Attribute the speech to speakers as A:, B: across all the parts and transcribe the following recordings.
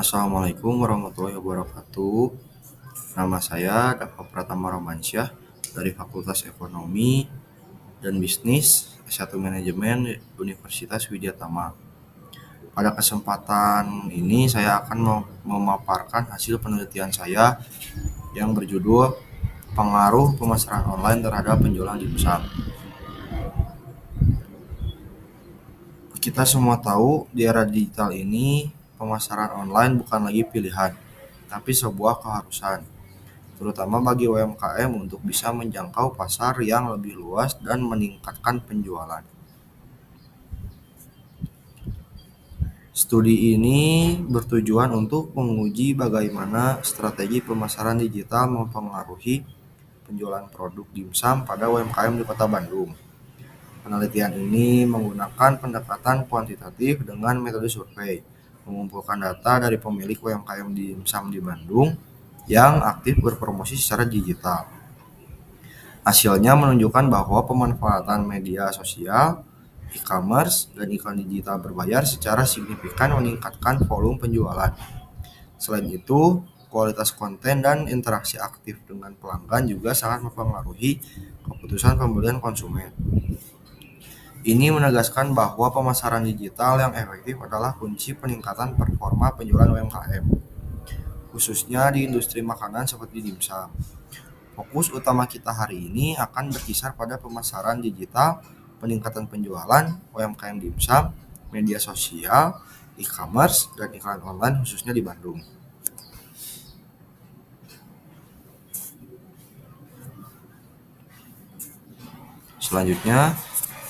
A: Assalamualaikum warahmatullahi wabarakatuh. Nama saya Dava Pratama Romansyah dari Fakultas Ekonomi dan Bisnis S1 Manajemen Universitas Widyatama. Pada kesempatan ini saya akan memaparkan hasil penelitian saya yang berjudul Pengaruh Pemasaran Online terhadap Penjualan Dimsum. Kita semua tahu di era digital ini pemasaran online bukan lagi pilihan, tapi sebuah keharusan, terutama bagi UMKM untuk bisa menjangkau pasar yang lebih luas dan meningkatkan penjualan. Studi ini bertujuan untuk menguji bagaimana strategi pemasaran digital mempengaruhi penjualan produk dimsum pada UMKM di Kota Bandung. Penelitian ini menggunakan pendekatan kuantitatif dengan metode survei, mengumpulkan data dari pemilik UMKM dimsum di Bandung yang aktif berpromosi secara digital. Hasilnya menunjukkan bahwa pemanfaatan media sosial, e-commerce, dan iklan digital berbayar secara signifikan meningkatkan volume penjualan. Selain itu, kualitas konten dan interaksi aktif dengan pelanggan juga sangat mempengaruhi keputusan pembelian konsumen. Ini menegaskan bahwa pemasaran digital yang efektif adalah kunci peningkatan performa penjualan UMKM, khususnya di industri makanan seperti dimsum. Fokus utama kita hari ini akan berkisar pada pemasaran digital, peningkatan penjualan UMKM dimsum, media sosial, e-commerce, dan iklan online khususnya di Bandung. Selanjutnya,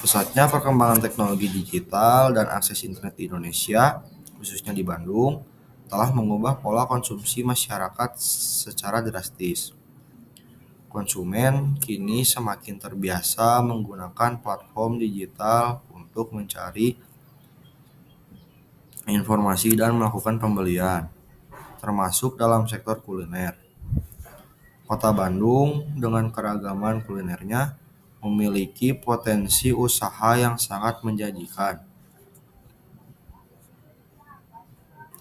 A: pesatnya perkembangan teknologi digital dan akses internet di Indonesia, khususnya di Bandung, telah mengubah pola konsumsi masyarakat secara drastis. Konsumen kini semakin terbiasa menggunakan platform digital untuk mencari informasi dan melakukan pembelian, termasuk dalam sektor kuliner. Kota Bandung dengan keragaman kulinernya memiliki potensi usaha yang sangat menjanjikan.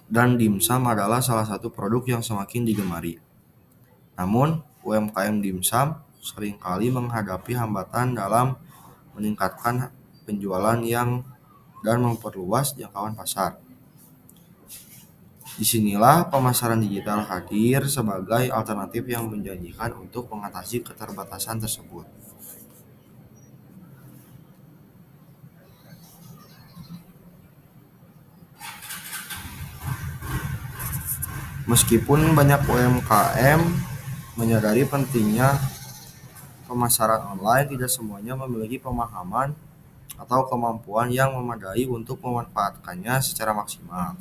A: Dan dimsum adalah salah satu produk yang semakin digemari. Namun, UMKM dimsum seringkali menghadapi hambatan dalam meningkatkan penjualan dan memperluas jangkauan pasar. Disinilah pemasaran digital hadir sebagai alternatif yang menjanjikan untuk mengatasi keterbatasan tersebut. Meskipun banyak UMKM menyadari pentingnya pemasaran online, tidak semuanya memiliki pemahaman atau kemampuan yang memadai untuk memanfaatkannya secara maksimal.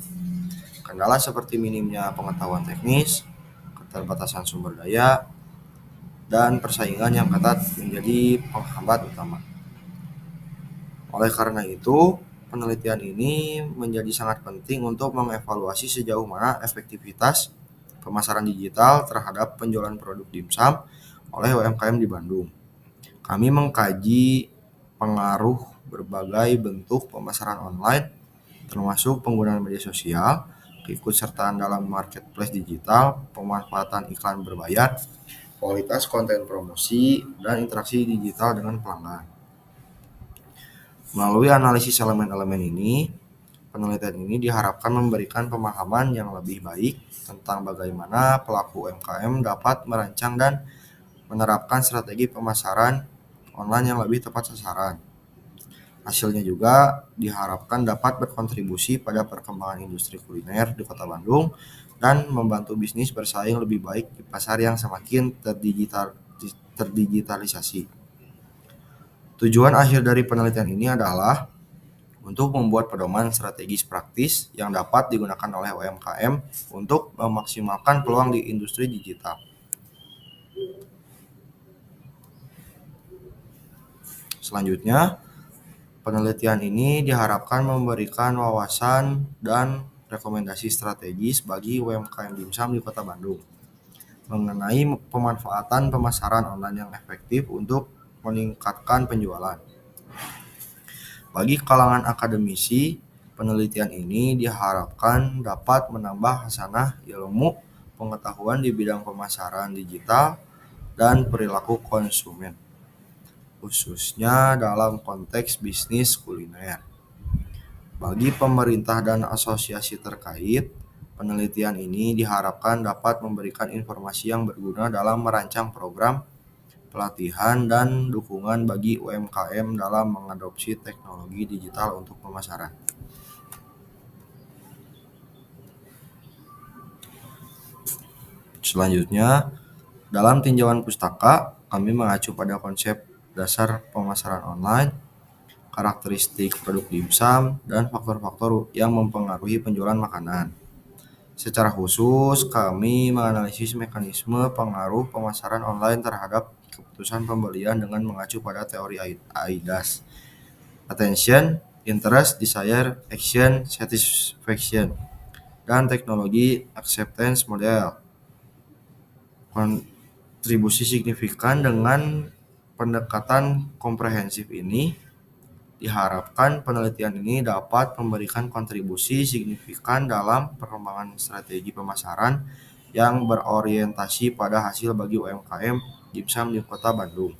A: Kendala seperti minimnya pengetahuan teknis, keterbatasan sumber daya, dan persaingan yang ketat menjadi penghambat utama. Oleh karena itu, penelitian ini menjadi sangat penting untuk mengevaluasi sejauh mana efektivitas pemasaran digital terhadap penjualan produk dimsum oleh UMKM di Bandung. Kami mengkaji pengaruh berbagai bentuk pemasaran online, termasuk penggunaan media sosial, keikutsertaan dalam marketplace digital, pemanfaatan iklan berbayar, kualitas konten promosi, dan interaksi digital dengan pelanggan. Melalui analisis elemen-elemen ini, penelitian ini diharapkan memberikan pemahaman yang lebih baik tentang bagaimana pelaku UMKM dapat merancang dan menerapkan strategi pemasaran online yang lebih tepat sasaran. Hasilnya juga diharapkan dapat berkontribusi pada perkembangan industri kuliner di Kota Bandung dan membantu bisnis bersaing lebih baik di pasar yang semakin terdigitalisasi. Tujuan akhir dari penelitian ini adalah untuk membuat pedoman strategis praktis yang dapat digunakan oleh UMKM untuk memaksimalkan peluang di industri digital. Selanjutnya, penelitian ini diharapkan memberikan wawasan dan rekomendasi strategis bagi UMKM dimsum di Kota Bandung mengenai pemanfaatan pemasaran online yang efektif untuk meningkatkan penjualan. Bagi kalangan akademisi, Penelitian ini diharapkan dapat menambah hasanah ilmu pengetahuan di bidang pemasaran digital dan perilaku konsumen, khususnya dalam konteks bisnis kuliner. Bagi pemerintah dan asosiasi terkait, penelitian ini diharapkan dapat memberikan informasi yang berguna dalam merancang program pelatihan dan dukungan bagi UMKM dalam mengadopsi teknologi digital untuk pemasaran. Selanjutnya, dalam tinjauan pustaka, kami mengacu pada konsep dasar pemasaran online, karakteristik produk dimsum, dan faktor-faktor yang mempengaruhi penjualan makanan. Secara khusus, kami menganalisis mekanisme pengaruh pemasaran online terhadap keputusan pembelian dengan mengacu pada teori AIDAS. Attention, Interest, Desire, Action, Satisfaction, dan teknologi Acceptance Model. Kontribusi signifikan dengan pendekatan komprehensif ini diharapkan penelitian ini dapat memberikan kontribusi signifikan dalam perkembangan strategi pemasaran yang berorientasi pada hasil bagi UMKM dimsum di Kota Bandung.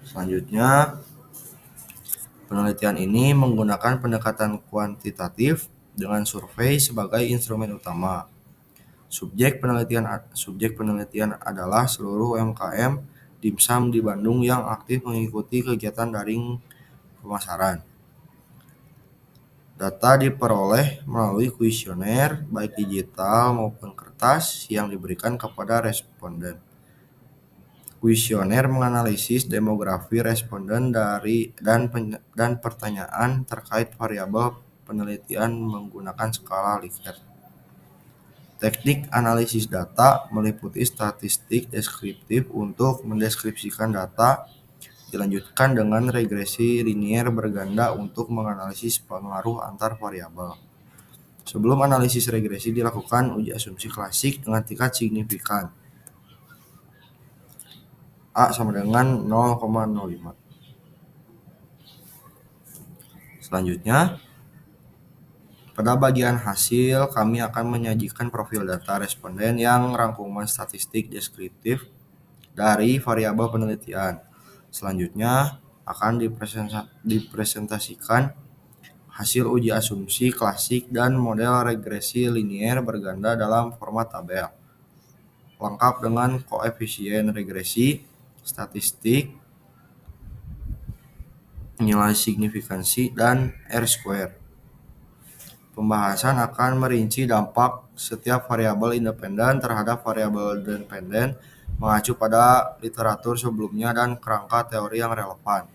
A: Selanjutnya, penelitian ini menggunakan pendekatan kuantitatif dengan survei sebagai instrumen utama. Subjek penelitian adalah seluruh UMKM dimsum di Bandung yang aktif mengikuti kegiatan daring pemasaran. Data diperoleh melalui kuesioner baik digital maupun kertas yang diberikan kepada responden. Kuesioner menganalisis demografi responden dan pertanyaan terkait variabel penelitian menggunakan skala Likert. Teknik analisis data meliputi statistik deskriptif untuk mendeskripsikan data, dilanjutkan dengan regresi linier berganda untuk menganalisis pengaruh antar variabel. Sebelum analisis regresi dilakukan uji asumsi klasik dengan tingkat signifikan A sama dengan 0,05. Selanjutnya, pada bagian hasil, kami akan menyajikan profil data responden yang rangkuman statistik deskriptif dari variabel penelitian. Selanjutnya, akan dipresentasikan hasil uji asumsi klasik dan model regresi linier berganda dalam format tabel, lengkap dengan koefisien regresi, statistik, nilai signifikansi, dan R-square. Pembahasan akan merinci dampak setiap variabel independen terhadap variabel dependen mengacu pada literatur sebelumnya dan kerangka teori yang relevan.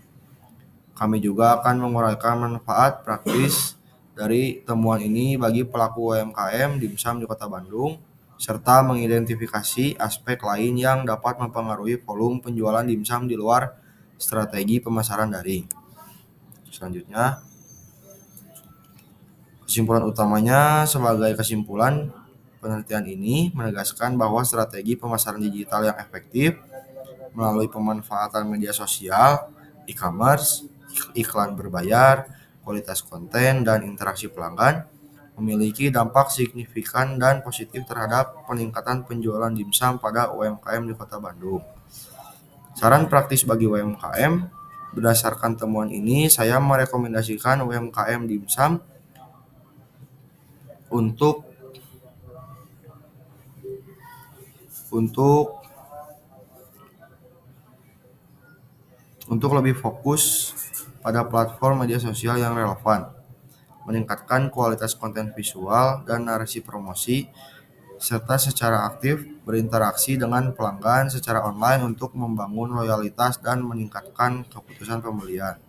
A: Kami juga akan menguraikan manfaat praktis dari temuan ini bagi pelaku UMKM dimsum di Kota Bandung, serta mengidentifikasi aspek lain yang dapat mempengaruhi volume penjualan dimsum di luar strategi pemasaran daring. Selanjutnya, kesimpulan utamanya sebagai kesimpulan, penelitian ini menegaskan bahwa strategi pemasaran digital yang efektif melalui pemanfaatan media sosial, e-commerce, iklan berbayar, kualitas konten, dan interaksi pelanggan memiliki dampak signifikan dan positif terhadap peningkatan penjualan dimsum pada UMKM di Kota Bandung. Saran praktis bagi UMKM, berdasarkan temuan ini saya merekomendasikan UMKM dimsum untuk lebih fokus pada platform media sosial yang relevan, meningkatkan kualitas konten visual dan narasi promosi, serta secara aktif berinteraksi dengan pelanggan secara online untuk membangun loyalitas dan meningkatkan keputusan pembelian.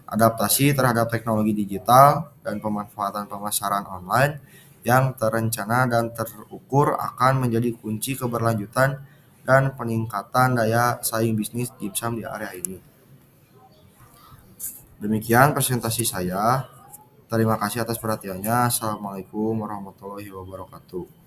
A: Adaptasi terhadap teknologi digital dan pemanfaatan pemasaran online yang terencana dan terukur akan menjadi kunci keberlanjutan dan peningkatan daya saing bisnis dimsum di area ini. Demikian presentasi saya. Terima kasih atas perhatiannya. Assalamualaikum warahmatullahi wabarakatuh.